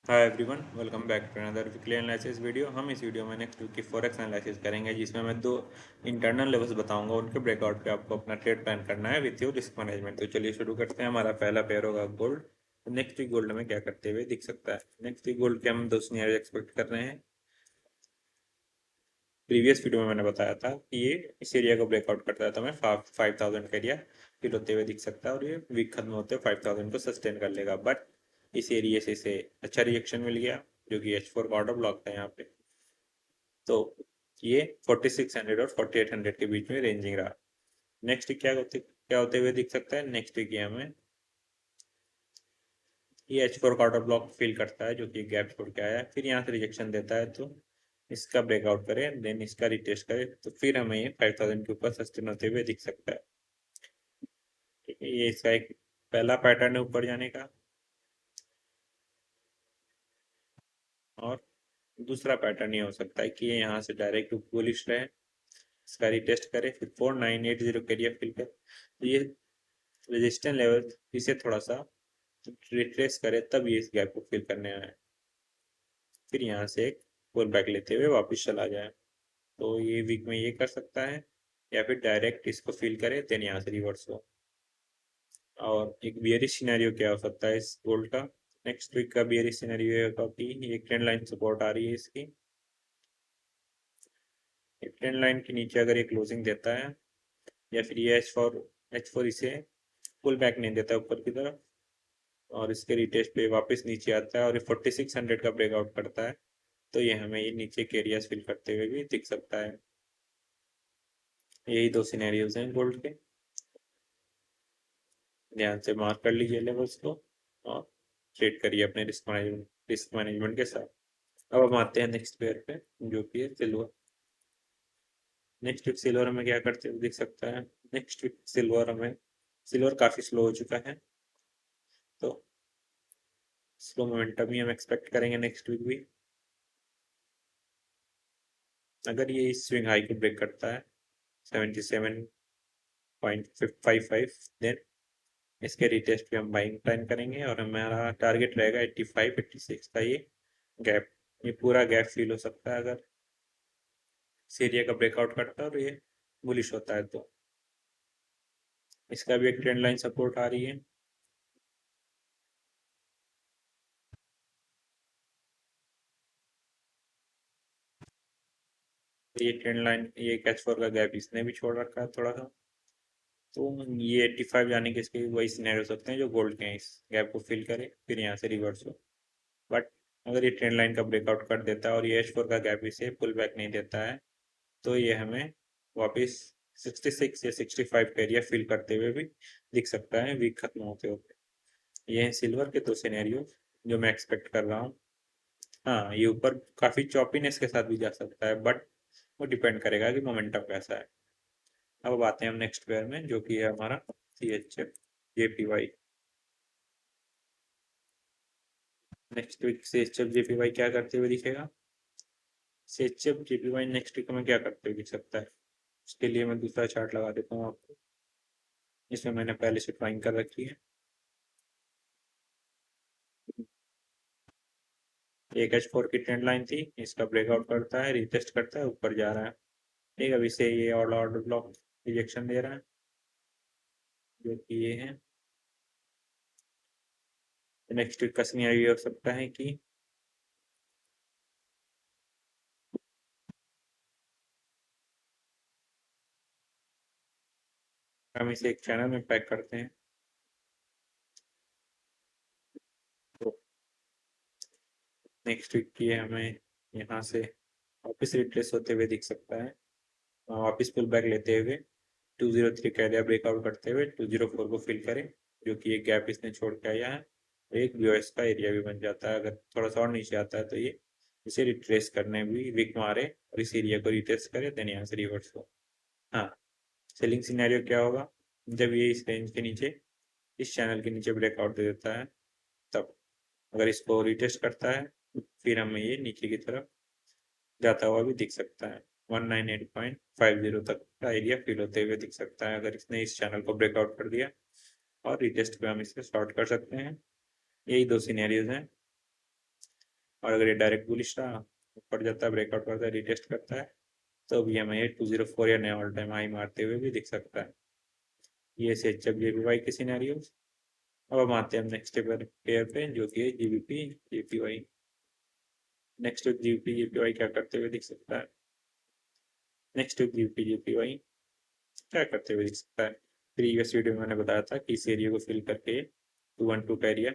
Hi everyone, welcome back to another weekly analysis video. हम इस video में next week की फॉरेक्स एनालिसिस करेंगे, जिसमें मैं दो इंटरनल लेवल्स बताऊंगा। उनके ब्रेकआउट पे आपको अपना ट्रेड प्लान करना है विथ योर रिस्क मैनेजमेंट। तो चलिए शुरू करते हैं। हमारा पहला पेयर होगा गोल्ड। नेक्स्ट वीक गोल्ड में क्या करते हुए दिख सकता है? नेक्स्ट वीक गोल्ड के हम दो सिनेरियो एक्सपेक्ट कर रहे हैं। प्रीवियस वीडियो में मैंने बताया था कि ये इस एरिया को ब्रेकआउट करता है तो हमें 5000 का एरिया फिल होते हुए दिख सकता है, और ये वीक खत्म होते हुए 5000 को सस्टेन कर लेगा। बट इस एरिया से इसे अच्छा रिएक्शन मिल गया, जो कि H4 का ऑर्डर ब्लॉक था यहाँ पे। तो ये 4600 और 4800 के बीच में रेंजिंग रहा। नेक्स्ट क्या होते हुए दिख सकता है? नेक्स्ट वीक ये हमें ये H4 का ऑर्डर ब्लॉक फिल करता है, जो कि गैप छोड़ के आया है, फिर यहाँ से रिजेक्शन देता है, तो इसका ब्रेकआउट करे, देन इसका रिटेस्ट करे, तो फिर हमें ये 5000 के ऊपर सस्टेन होते हुए दिख सकता है। ठीक है, ये इसका एक पहला पैटर्न है ऊपर जाने का। और दूसरा पैटर्न ये हो सकता है कि ये यहाँ से डायरेक्ट बुलिश रहे, इसका रिटेस्ट करे, फिर 4980 के एरिया फिल करे, तो ये रेजिस्टेंस लेवल इसे थोड़ा सा रिट्रेस करे, तब ये इस गैप को फिल करने आए, फिर यहाँ से एक पुल बैक लेते हुए वापस चला जाए। तो ये वीक में ये कर सकता है, या फिर डायरेक्ट इसको फिल करे देन यहाँ से रिवर्स हो। और एक बियरिश सिनेरियो क्या हो सकता है इस गोल्ड का? नेक्स्ट वीक का बियरिश सिनेरियो ये होगा कि एक ट्रेंड लाइन सपोर्ट आ रही है इसकी। एक ट्रेंड लाइन के नीचे अगर ये क्लोजिंग देता है, या फिर ये एच फोर इसे पुल बैक नहीं देता ऊपर की तरफ, और इसके रिटेस्ट पे वापस नीचे आता है और ये 4600 का ब्रेकआउट करता है, तो ये हमें ये नीचे के एरियाज फिल करते हुए भी दिख सकता है। यही दो सिनेरियोज हैं गोल्ड के। ध्यान से मार्क कर लीजिए लेवल्स को और ट्रेड करिए अपने रिस्क मैनेजमेंट के साथ। अब हम आते हैं नेक्स्ट पेयर पे, जो कि है सिल्वर। नेक्स्ट वीक सिल्वर हमें क्या करते हुए दिख सकता है? नेक्स्ट वीक सिल्वर काफ़ी स्लो हो चुका है, तो स्लो मोमेंटम ही हम एक्सपेक्ट करेंगे नेक्स्ट वीक भी। अगर ये इस स्विंग हाई को ब्रेक करता है 77.55, देन इसके रिटेस्ट पे हम बाइंग प्लान करेंगे, और हमारा टारगेट रहेगा 85-86 का ये गैप। ये पूरा गैप फील हो सकता है अगर इस एरिया का ब्रेकआउट करता है और ये बुलिश होता है, तो इसका भी एक ट्रेंड लाइन सपोर्ट आ रही है। ये ट्रेंड लाइन, ये कैच फोर का गैप इसने भी छोड़ रखा है थोड़ा सा, तो ये 85 जाने के इसके वही सिनेरियो हो सकते हैं जो गोल्ड के हैं, इस गैप को फिल करे फिर यहाँ से रिवर्स हो। बट अगर ये ट्रेंड लाइन का ब्रेकआउट कर देता है और ये H4 का गैप इसे पुल बैक नहीं देता है, तो ये हमें वापस 66 या 65 का एरिया फिल करते हुए भी दिख सकता है वीक खत्म होते होते। ये हैं सिल्वर के दो सिनेरियो जो मैं एक्सपेक्ट कर रहा हूँ। हाँ, ये ऊपर काफ़ी चॉपीनेस के साथ भी जा सकता है, बट वो डिपेंड करेगा कि मोमेंटम कैसा है। अब आते हैं हम नेक्स्ट पेयर में, जो कि है हमारा CHF JPY। Next week CHF JPY क्या करते हुए दिखेगा? CHF JPY नेक्स्ट वीक में क्या करते हुए दिख सकता है? उसके लिए मैं दूसरा चार्ट लगा देता हूँ आपको, इसमें मैंने पहले से ड्राइंग कर रखी है। एक H4 की ट्रेंड लाइन थी, इसका ब्रेकआउट करता है, रिटेस्ट करता है, ऊपर जा रहा है। ठीक है, अभी से ये ऑर्डर ब्लॉक रिजेक्शन दे रहा है, जो कि ये है। नेक्स्ट वीक का सिनेरियो ये हो सकता है कि हम इसे एक चैनल में पैक करते हैं, तो नेक्स्ट वीक की हमें यहाँ से वापस रिट्रेस होते हुए दिख सकता है, वापस पुल बैक लेते हुए 203 का एरिया ब्रेकआउट करते हुए 204 को फिल करें, जो कि ये गैप इसने छोड़ के आया है। एक BOS का एरिया भी बन जाता है, अगर थोड़ा सा और नीचे आता है तो ये इसे रिट्रेस करने भी वीक मारे और इस एरिया को रिट्रेस करे, देन यहाँ से रिवर्स हो। हाँ, सेलिंग सिनेरियो क्या होगा? जब ये इस रेंज के नीचे, इस चैनल के नीचे ब्रेकआउट दे देता है, तब अगर इसको रिटेस्ट करता है, फिर हमें ये नीचे की तरफ जाता हुआ भी दिख सकता है। 198.50 तक का एरिया फिल होते हुए दिख सकता है, अगर इसने इस चैनल को ब्रेकआउट कर दिया, और रिटेस्ट पे हम इसे शॉर्ट कर सकते हैं। यही दो सिनेरियोज हैं। और अगर ये डायरेक्ट बुलिश रहा, ऊपर जाता है, ब्रेकआउट करता है, रिटेस्ट करता है, तो भी हमें ये 204 या नया ऑल टाइम हाई मारते हुए भी दिख सकता है। ये से JPY के सिनेरियो। अब हम आते हैं नेक्स्ट पेयर पे, जो कि है GBP JPY। Next week GBP JPY क्या करते हुए दिख सकता है? नेक्स्ट वीक GBP JPY क्या करते हुए दिख सकता है? प्रीवियस वीडियो में मैंने बताया था कि इस एरिया को फिल करके 212 का एरिया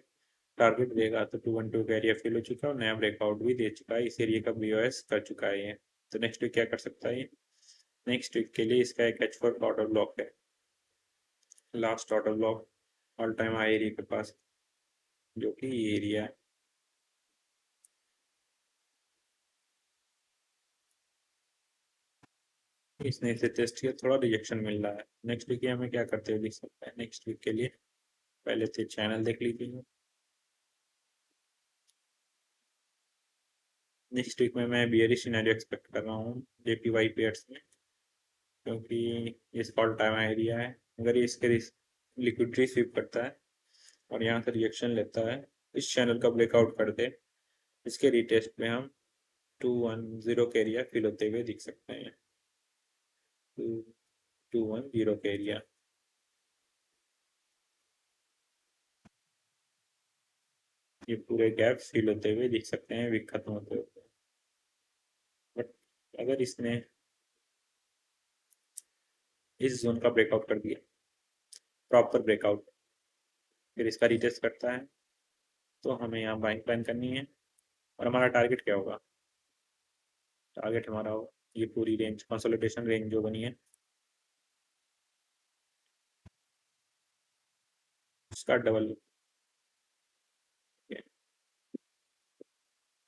टारगेट देगा, तो 212 का एरिया फिल हो चुका है और नया ब्रेकआउट भी दे चुका है, इस एरिया का BOS कर चुका है ये। तो नेक्स्ट वीक क्या कर सकता है ये? नेक्स्ट वीक के लिए इसका एक H4 ऑर्डर ब्लॉक है, last order block all time high area के पास, जो कि ये एरिया है। इसने इसे टेस्ट किया, थोड़ा रिजेक्शन मिल रहा है। नेक्स्ट वीक हमें क्या करते हुए दिख सकता है? नेक्स्ट वीक के लिए पहले से चैनल देख लीजिए। नेक्स्ट वीक में मैं बियरिश सिनेरियो एक्सपेक्ट कर रहा हूँ JPY पेयर्स में, क्योंकि इसका ऑल टाइम एरिया है। अगर ये इसके लिक्विडिटी स्वीप करता है और यहाँ से रिएक्शन लेता है, इस चैनल का ब्रेकआउट कर दे, इसके रिटेस्ट में हम 210 के एरिया फिल होते हुए दिख सकते हैं। 210 के एरिया, ये पूरे गैप फिल होते हुए दिख सकते हैं वीक खत्म होते हुए। बट अगर इसने इस जोन का ब्रेकआउट कर दिया, प्रॉपर ब्रेकआउट, फिर इसका रिटेस्ट करता है, तो हमें यहाँ बाइंग प्लान करनी है। और हमारा टारगेट क्या होगा? टारगेट हमारा होगा ये पूरी रेंज, कंसोलिडेशन रेंज जो बनी है, उसका डबल।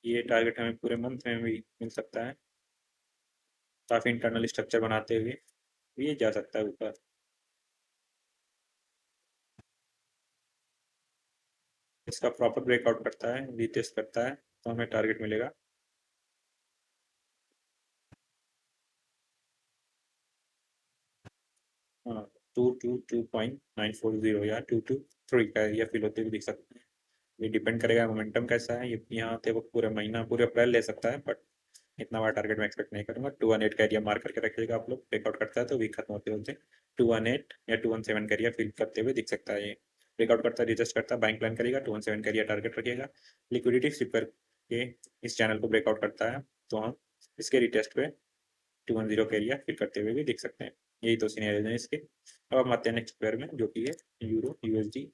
ये टारगेट हमें पूरे मंथ में भी मिल सकता है, काफ़ी इंटरनल स्ट्रक्चर बनाते हुए ये जा सकता है ऊपर। इसका प्रॉपर ब्रेकआउट करता है, रीटेस्ट करता है, तो हमें टारगेट मिलेगा हाँ 222.940 या 223 का एरिया फिल होते हुए दिख सकते हैं। ये डिपेंड करेगा मोमेंटम कैसा है, ये यहाँ पे वो पूरे महीना पूरे अप्रैल ले सकता है, बट इतना बड़ा टारगेट मैं एक्सपेक्ट नहीं करूंगा। 218 का एरिया मार्क करके रखिएगा आप लोग, ब्रेकआउट करता है तो वीक खत्म होते होते 218 या 217 का एरिया फिल करते हुए दिख सकता है। ये ब्रेकआउट करता है, रिजस्ट करता है, बाइंग प्लान करेगा, 217 का एरिया टारगेट रखिएगा। लिक्विडिटी स्विप करके इस चैनल को ब्रेकआउट करता है, तो हम इसके रिटेस्ट पे 210 का एरिया फिल करते हुए भी दिख सकते हैं। यही तो सीनियर है इसके। अब हम आते हैं नेक्स्ट पेयर में, जो कि है यूरो यूएसडी।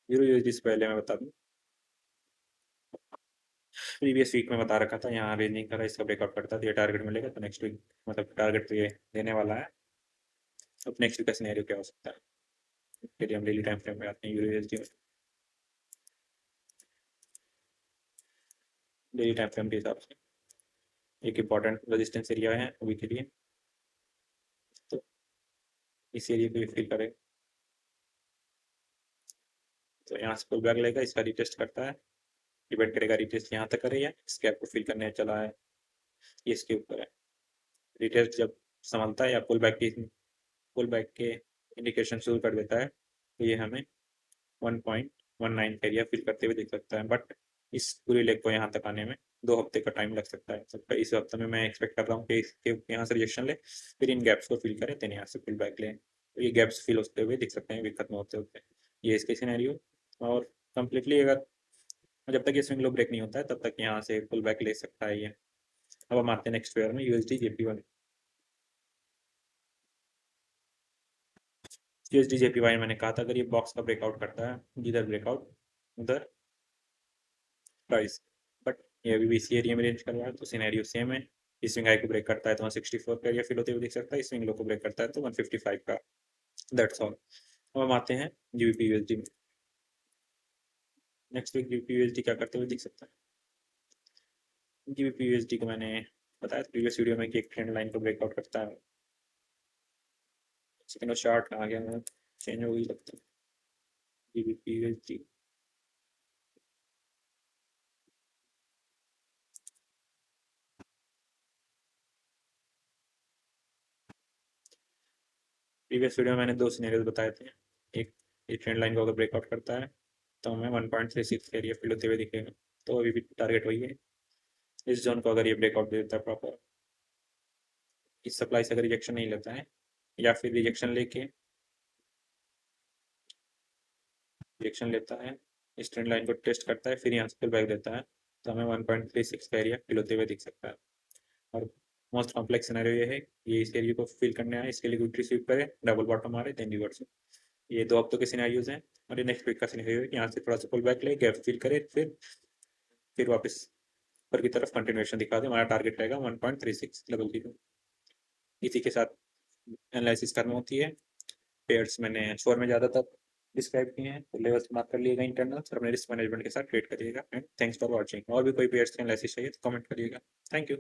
यूरो यूएसडी से पहले मैं बता दूं, प्रीवियस वीक में बता रखा था यहाँ रेंजिंग करा, इसका ब्रेकआउट करता है तो ये टारगेट मिलेगा। तो नेक्स्ट वीक मतलब टारगेट तो ये देने वाला है। अब नेक्स्ट वीक का सिनेरियो क्या हो सकता है? फिर हम डेली टाइम फ्रेम में आते हैं यूरो यूएसडी में। डेली टाइम फ्रेम के हिसाब से एक इंपॉर्टेंट रेजिस्टेंस एरिया है अभी के लिए, तो इस एरिया को फिल करेगा, तो यहाँ से पुल बैक लेगा, इसका रिटेस्ट करता है, डिपेंड करेगा रिटेस्ट यहाँ तक करे या इस गैप को फिल करने चला है, ये इसके ऊपर है। रिटेस्ट जब संभलता है या पुल बैक के इंडिकेशन शुरू कर देता है, तो ये हमें 1.19 का एरिया फिल करते हुए दिख सकता है। बट इस पूरी लेग को यहाँ तक आने में 2 हफ्ते का टाइम लग सकता है। तो इस हफ्ते में मैं एक्सपेक्ट कर रहा हूँ कि इसके यहाँ से रिजेक्शन ले, फिर इन गैप्स को फिल करें, then यहाँ से पुल बैक लें, तो ये गैप्स फिल होते हुए दिख सकते हैं वीक खत्म होते होते। ये इसके सिनेरियो। और कम्प्लीटली अगर जब तक ये स्विंग लो ब्रेक नहीं होता है तब तक यहाँ से पुल बैक ले सकता है ये। अब हम आते हैं नेक्स्ट पेयर में USD JPY। USD JPY मैंने कहा था अगर ये बॉक्स का ब्रेकआउट करता है, जिधर ब्रेकआउट उधर प्राइस, बट ये अभी भी इसी एरिया में रेंज कर रहा है, तो सिनेरियो सेम है। इस स्विंग हाई को ब्रेक करता है तो 164 का एरिया फिल होते हुए दिख सकता है, इस स्विंग लो को ब्रेक करता है तो 155 का। That's all. अब हम आते हैं GBP USD में। नेक्स्ट वीक GBP USD क्या करते हुए दिख सकता है? GBP USD को मैंने बताया प्रीवियस वीडियो में कि एक ट्रेंड लाइन को ब्रेकआउट करता है। सेकंड चार्ट कहाँ गया, चेंज हो गई लगता है। GBP USD प्रीवियस वीडियो में मैंने दो सिनेरियोज बताए थे। एक, ये ट्रेंड लाइन को अगर ब्रेकआउट करता है तो हमें 1.36 एरिया फिल होते हुए दिखेगा। तो अभी भी टारगेट वही है। इस जोन को अगर ये ब्रेकआउट दे देता है प्रॉपर, इस सप्लाई से अगर रिजेक्शन नहीं लेता है या फिर रिजेक्शन लेता है, इस ट्रेंड लाइन को टेस्ट करता है, फिर यहाँ से फिर बैक देता है, तो हमें 1.36 का एरिया फिल होते हुए दिख सकता है। और मोस्ट कॉम्प्लेक्स सिनेरियो ये है, ये इस एरिया को फिल करने आए, इसके लिए गुड रिसीव करे, डबल बॉटम आ रहे, देन रिवर्स। ये 2 हफ्तों के सिनेरियोज हैं। और ये नेक्स्ट वीक का सिनेरियो है कि यहाँ से थोड़ा सा पुल बैक ले, गैप फिल करे, फिर वापस ऊपर की तरफ कंटिन्यूएशन दिखा दे। हमारा टारगेट रहेगा 1.36 लेवल की। इसी के साथ एनालिसिस खत्म होती है। पेयर्स मैंने शोर में ज़्यादातर डिस्क्राइब किए हैं, तो लेवल्स मार्क कर लिएगा इंटरनल, और अपने रिस्क मैनेजमेंट के साथ ट्रेड करिएगा। And thanks for watching. और भी कोई पेयर्स के एनालिसिस चाहिए तो कमेंट करिएगा। Thank you.